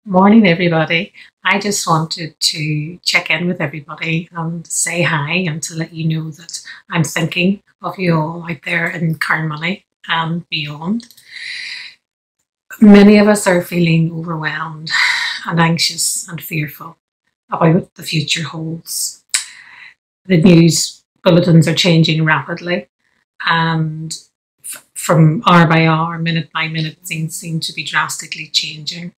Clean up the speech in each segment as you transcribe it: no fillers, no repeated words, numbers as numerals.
Morning, everybody. I just wanted to check in with everybody and say hi and to let you know that I'm thinking of you all out there in Carnmoney and beyond. Many of us are feeling overwhelmed and anxious and fearful about what the future holds. The news bulletins are changing rapidly, and from hour by hour, minute by minute, things seem to be drastically changing.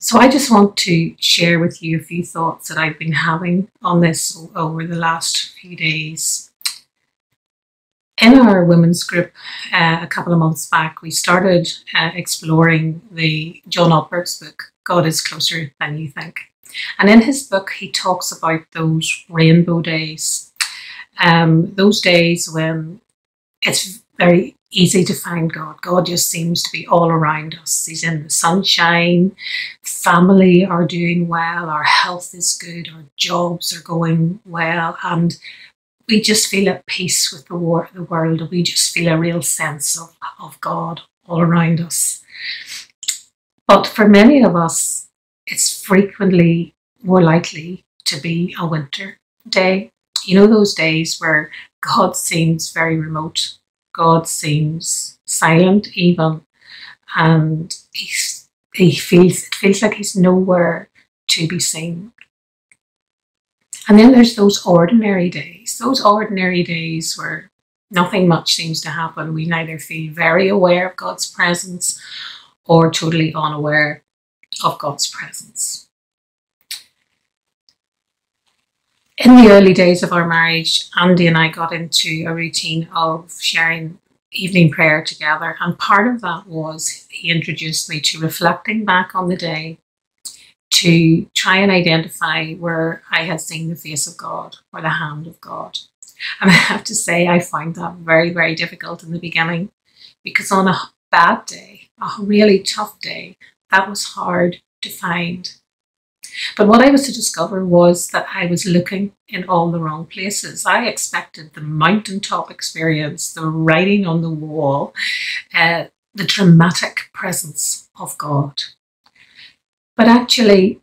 So I just want to share with you a few thoughts that I've been having on this over the last few days. In our women's group a couple of months back, we started exploring the John Alpert's book, God is Closer Than You Think. And in his book, he talks about those rainbow days, those days when it's very easy to find God. God just seems to be all around us. He's in the sunshine, family are doing well, our health is good, our jobs are going well, and we just feel at peace with the world. We just feel a real sense of God all around us. But for many of us, it's frequently more likely to be a winter day. You know, those days where God seems very remote. God seems silent even, and it feels like he's nowhere to be seen. And then there's those ordinary days where nothing much seems to happen. We neither feel very aware of God's presence or totally unaware of God's presence. In the early days of our marriage, Andy and I got into a routine of sharing evening prayer together, and part of that was he introduced me to reflecting back on the day to try and identify where I had seen the face of God or the hand of God. And I have to say, I found that very, very difficult in the beginning, because on a bad day, a really tough day, that was hard to find. But what I was to discover was that I was looking in all the wrong places. I expected the mountaintop experience, the writing on the wall, the dramatic presence of God. But actually,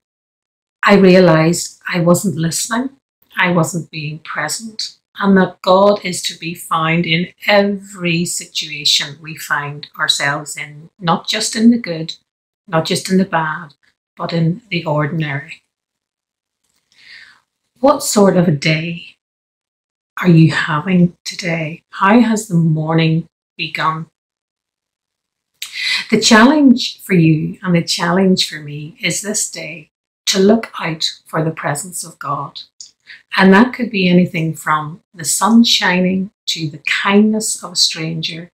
I realized I wasn't listening, I wasn't being present, and that God is to be found in every situation we find ourselves in, not just in the good, not just in the bad, but in the ordinary. What sort of a day are you having today? How has the morning begun? The challenge for you and the challenge for me is this day to look out for the presence of God. And that could be anything from the sun shining to the kindness of a stranger.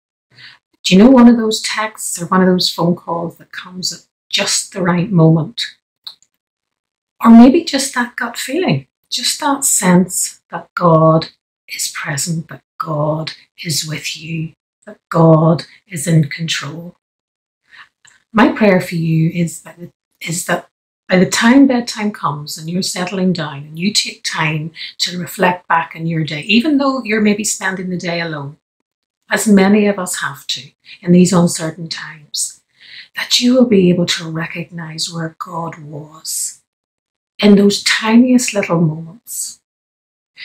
Do you know, one of those texts or one of those phone calls that comes at just the right moment? Or maybe just that gut feeling, just that sense that God is present, that God is with you, that God is in control. My prayer for you is that by the time bedtime comes and you're settling down and you take time to reflect back on your day, even though you're maybe spending the day alone, as many of us have to in these uncertain times, that you will be able to recognize where God was in those tiniest little moments.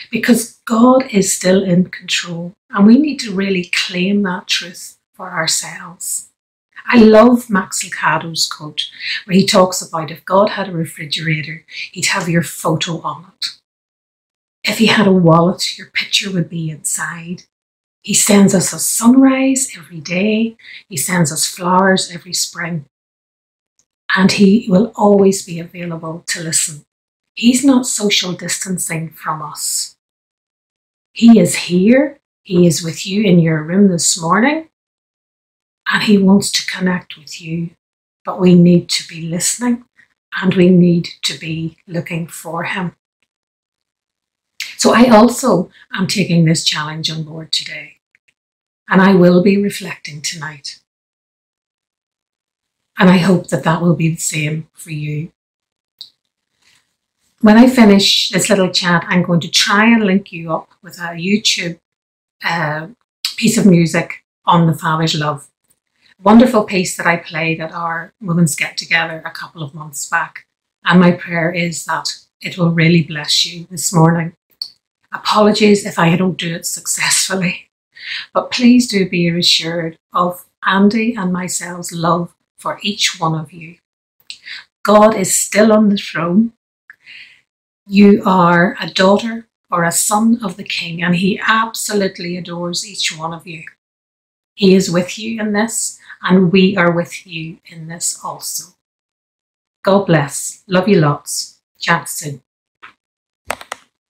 Because God is still in control, and we need to really claim that truth for ourselves. I love Max Lucado's quote where he talks about if God had a refrigerator, he'd have your photo on it. If he had a wallet, your picture would be inside. He sends us a sunrise every day. He sends us flowers every spring. And he will always be available to listen. He's not social distancing from us. He is here. He is with you in your room this morning. And he wants to connect with you. But we need to be listening and we need to be looking for him. So I also am taking this challenge on board today. And I will be reflecting tonight. And I hope that that will be the same for you. When I finish this little chat, I'm going to try and link you up with a YouTube piece of music on the Father's love. wonderful piece that I played at our women's get together a couple of months back. And my prayer is that it will really bless you this morning. Apologies if I don't do it successfully, but please do be assured of Andy and myself's love for each one of you. God is still on the throne. You are a daughter or a son of the King, and he absolutely adores each one of you. He is with you in this, and we are with you in this also. God bless. Love you lots. Chat soon.